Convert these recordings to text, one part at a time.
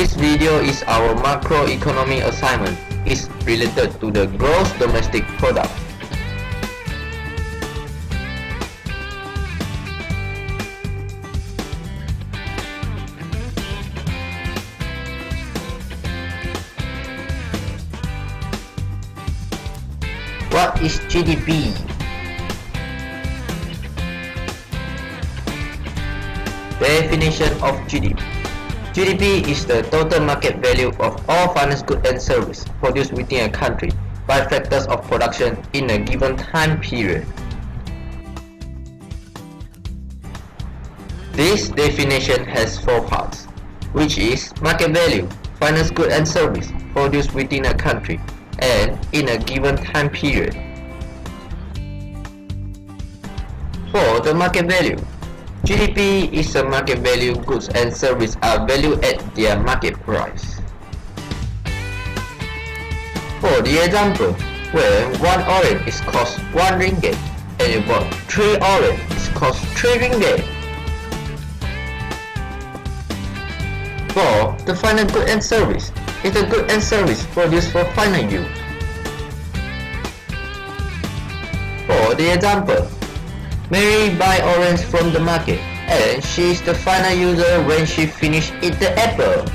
This video is our macroeconomy assignment. It's related to the gross domestic product. What is GDP? Definition of GDP. GDP is the total market value of all financial goods and services produced within a country by factors of production in a given time period. This definition has four parts, which is market value, financial goods and services produced within a country and in a given time period. For the market value, GDP is a market value goods and services are valued at their market price. For the example, when 1 orange is cost 1 ringgit and you bought 3 orange is cost 3 ringgit. For the final good and service, is the good and service produced for final use. For the example, Mary buy orange from the market and she is the final user when she finish eat the apple.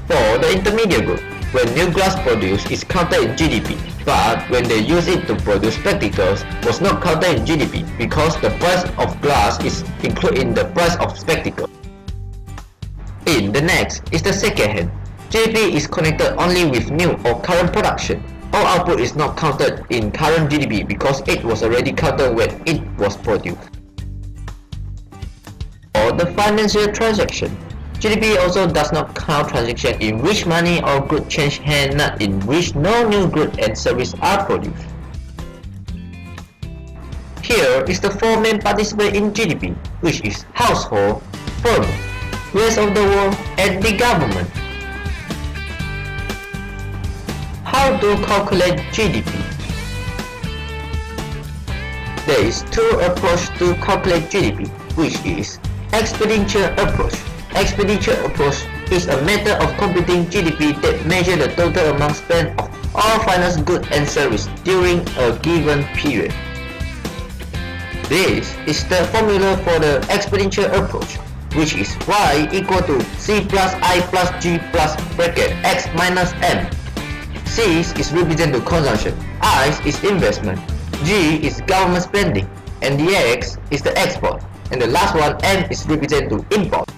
For the intermediate group, when new glass produced is counted in GDP, but when they use it to produce spectacles was not counted in GDP because the price of glass is included in the price of spectacle. In the next is the second hand. GDP is connected only with new or current production. All output is not counted in current GDP because it was already counted when it was produced. For the financial transaction, GDP also does not count transactions in which money or goods change hands, not in which no new goods and services are produced. Here is the four main participants in GDP, which is household, firm, rest of the world, and the government. How to calculate GDP? There is two approaches to calculate GDP, which is expenditure approach. Expenditure approach is a method of computing GDP that measures the total amount spent of all finance goods and services during a given period. This is the formula for the expenditure approach, which is y equal to c plus I plus g plus bracket x minus m. C is represented to consumption, I is investment, G is government spending, and the X is the export, and the last one M is represented to import.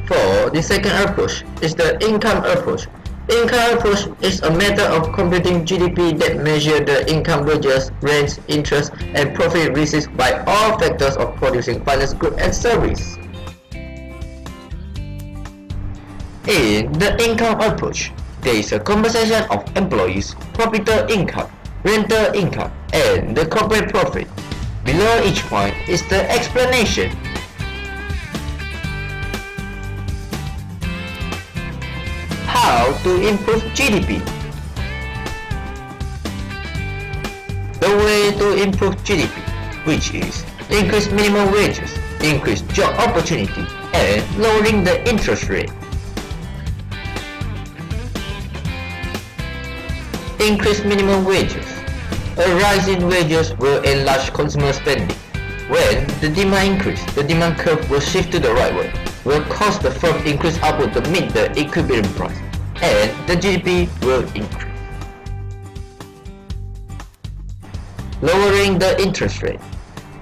For the second approach is the income approach. Income approach is a method of computing GDP that measures the income, wages, rents, interest, and profit received by all factors of producing finance goods and services. In the income approach, there is a compensation of employees, property income, rental income, and the corporate profit. Below each point is the explanation. How to improve GDP? The way to improve GDP, which is increase minimum wages, increase job opportunity, and lowering the interest rate. Increase minimum wages. A rise in wages will enlarge consumer spending. When the demand increases, the demand curve will shift to the right way, will cause the firm increase output to meet the equilibrium price, and the GDP will increase. Lowering the interest rate.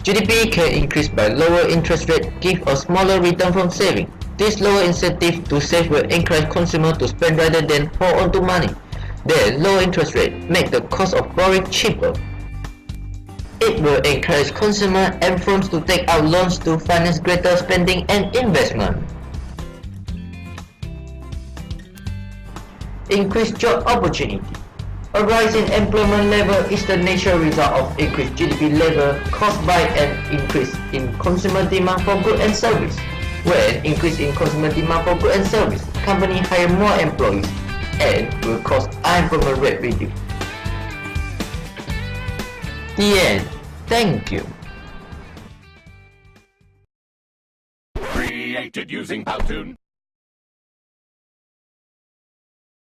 GDP can increase by lower interest rate, give a smaller return from saving. This lower incentive to save will encourage consumers to spend rather than hold on to money. Then low interest rate make the cost of borrowing cheaper. It will encourage consumers and firms to take out loans to finance greater spending and investment. Increased job opportunity. A rise in employment level is the natural result of increased GDP level caused by an increase in consumer demand for goods and service. When increase in consumer demand for goods and service, companies hire more employees and will cause unemployment rate reduce. The end. Thank you. Created using Powtoon.